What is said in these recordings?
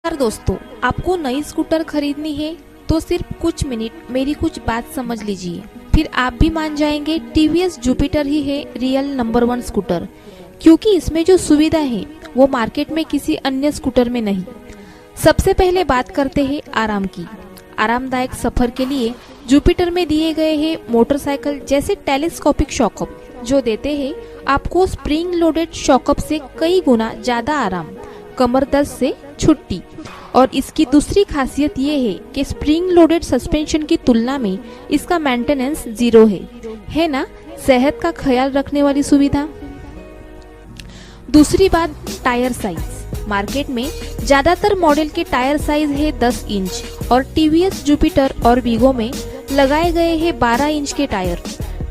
नमस्कार दोस्तों, आपको नई स्कूटर खरीदनी है तो सिर्फ कुछ मिनट मेरी कुछ बात समझ लीजिए, फिर आप भी मान जाएंगे टीवीएस जुपिटर ही है रियल नंबर 1 स्कूटर, क्योंकि इसमें जो सुविधा है वो मार्केट में किसी अन्य स्कूटर में नहीं। सबसे पहले बात करते हैं आराम की। आरामदायक सफर के लिए जुपिटर में दिए गए हैं मोटरसाइकिल जैसे टेलीस्कोपिक शॉकअप, जो देते हैं आपको स्प्रिंग लोडेड शॉकअप से कई गुना ज्यादा आराम, कमर दर्द से छुट्टी। और इसकी दूसरी खासियत ये है कि स्प्रिंग लोडेड सस्पेंशन की तुलना में इसका मेंटेनेंस 0 है ना, सेहत का ख्याल रखने वाली सुविधा। दूसरी बात, टायर साइज। मार्केट में ज्यादातर मॉडल के टायर साइज है 10 इंच और टीवीएस जुपिटर और वीगो में लगाए गए हैं 12 इंच के टायर।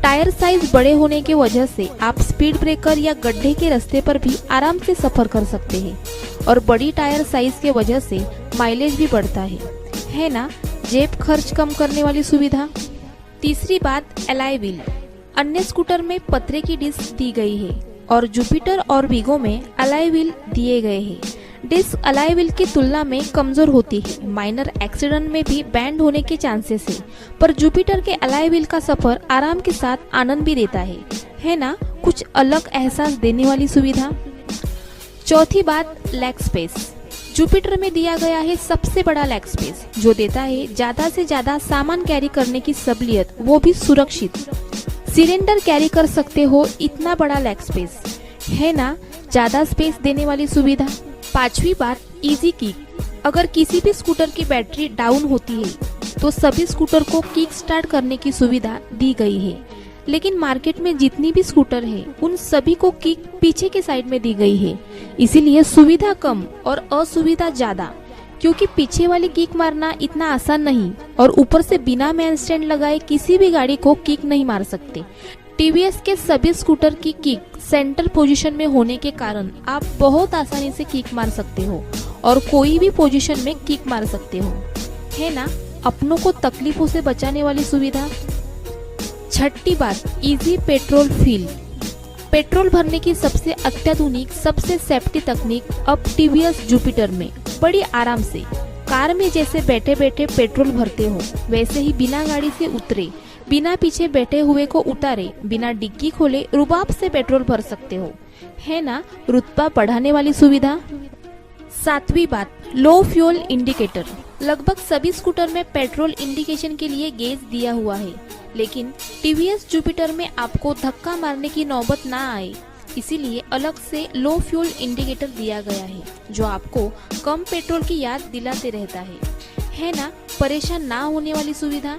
टायर साइज बड़े होने की वजह से आप स्पीड ब्रेकर या गड्ढे के रास्ते पर भी आराम से सफर कर सकते हैं और बड़ी टायर साइज के वजह से माइलेज भी बढ़ता है ना, जेब खर्च कम करने वाली सुविधा। तीसरी बात, एलॉय व्हील। अन्य स्कूटर में पतरे की डिस्क दी गई है और जुपिटर और वीगो में एलॉय व्हील दिए गए हैं। डिस्क एलॉय व्हील की तुलना में कमजोर होती है, माइनर एक्सीडेंट में भी बैंड होने के चांसेस है, पर जुपिटर के एलॉय व्हील का सफर आराम के साथ आनंद भी देता है ना, कुछ अलग एहसास देने वाली सुविधा। चौथी बात, लेग स्पेस। जुपिटर में दिया गया है सबसे बड़ा लेग स्पेस, जो देता है ज्यादा से ज्यादा सामान कैरी करने की सहूलियत, वो भी सुरक्षित। सिलेंडर कैरी कर सकते हो, इतना बड़ा लेग स्पेस है ना, ज्यादा स्पेस देने वाली सुविधा। पांचवी बात, इजी किक। अगर किसी भी स्कूटर की बैटरी डाउन होती है तो सभी स्कूटर को किक स्टार्ट करने की सुविधा दी गई है, लेकिन मार्केट में जितनी भी स्कूटर है उन सभी को किक पीछे के साइड में दी गई है, इसीलिए सुविधा कम और असुविधा ज्यादा, क्योंकि पीछे वाली किक मारना इतना आसान नहीं और ऊपर से बिना मेन स्टैंड लगाए किसी भी गाड़ी को किक नहीं मार सकते। टीवीएस के सभी स्कूटर की किक सेंटर पोजीशन में होने के कारण आप बहुत आसानी से किक मार सकते हो और कोई भी पोजीशन में किक मार सकते हो, है ना, अपनों को तकलीफों से बचाने वाली सुविधा। छठी बात, इजी पेट्रोल फिल। पेट्रोल भरने की सबसे अत्याधुनिक, सबसे सेफ्टी तकनीक अब टीवीएस जुपिटर में बड़ी आराम से, कार में जैसे बैठे बैठे पेट्रोल भरते हो वैसे ही बिना गाड़ी से उतरे, बिना पीछे बैठे हुए को उतारे, बिना डिग्गी खोले रुबाब से पेट्रोल भर सकते हो, है ना, रुतबा बढ़ाने वाली सुविधा। सातवीं बात, लो फ्यूल इंडिकेटर। लगभग सभी स्कूटर में पेट्रोल इंडिकेशन के लिए गेज दिया हुआ है, लेकिन टीवीएस जुपिटर में आपको धक्का मारने की नौबत ना आए, इसीलिए अलग से लो फ्यूल इंडिकेटर दिया गया है, जो आपको कम पेट्रोल की याद दिलाते रहता है ना, परेशान ना होने वाली सुविधा।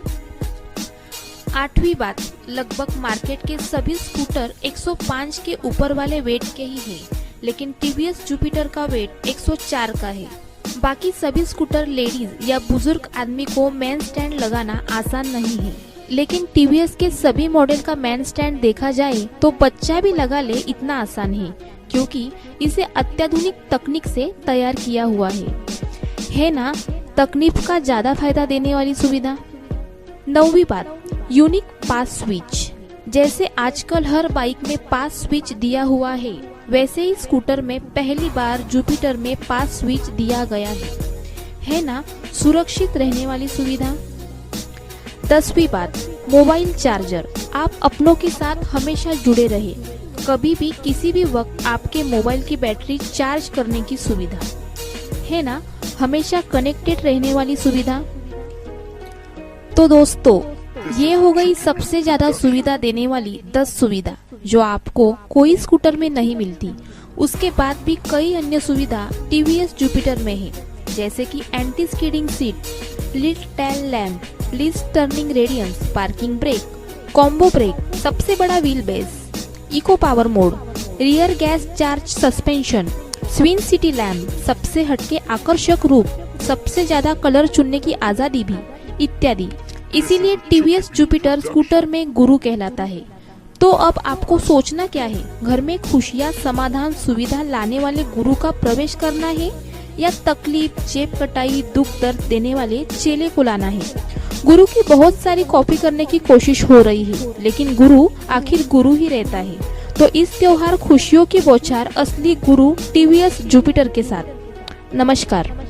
आठवीं बात, लगभग मार्केट के सभी स्कूटर 105 के ऊपर वाले वेट के ही है, लेकिन टीवीएस जुपिटर का वेट 104 का है। बाकी सभी स्कूटर लेडीज या बुजुर्ग आदमी को मेन स्टैंड लगाना आसान नहीं है, लेकिन टीवीएस के सभी मॉडल का मेन स्टैंड देखा जाए तो बच्चा भी लगा ले इतना आसान है, क्योंकि इसे अत्याधुनिक तकनीक से तैयार किया हुआ है ना, तकनीक का ज्यादा फायदा देने वाली सुविधा। 9वीं बात, यूनिक पास स्विच। जैसे आजकल हर बाइक में पास स्विच दिया हुआ है, वैसे ही स्कूटर में पहली बार जुपिटर में पास स्विच दिया गया है ना, सुरक्षित रहने वाली सुविधा। 10वीं बात, मोबाइल चार्जर। आप अपनों के साथ हमेशा जुड़े रहे, कभी भी किसी भी वक्त आपके मोबाइल की बैटरी चार्ज करने की सुविधा, है ना, हमेशा कनेक्टेड रहने वाली सुविधा। तो दोस्तों, ये हो गई सबसे ज्यादा सुविधा देने वाली 10 सुविधा, जो आपको कोई स्कूटर में नहीं मिलती। उसके बाद भी कई अन्य सुविधा टीवीएस जुपिटर में है, जैसे कि anti skidding seat, LED tail lamp, least turning radiance, parking brake, combo brake, सबसे बड़ा wheel base, eco power mode, rear gas charge suspension, swing city lamp, सबसे हटके आकर्षक रूप, सबसे ज्यादा कलर चुनने की आजादी भी, इत्यादि। इसीलिए टीवीएस जुपिटर स्कूटर में गुरु कहलाता है। तो अब आपको सोचना क्या है, घर में खुशियाँ, समाधान, सुविधा लाने वाले गुरु का प्रवेश करना है या तकलीफ, जेब कटाई, दुख दर्द देने वाले चेले को लाना है। गुरु की बहुत सारी कॉपी करने की कोशिश हो रही है, लेकिन गुरु आखिर गुरु ही रहता है। तो इस त्योहार खुशियों की बौछार असली गुरु टीवीएस जुपिटर के साथ। नमस्कार।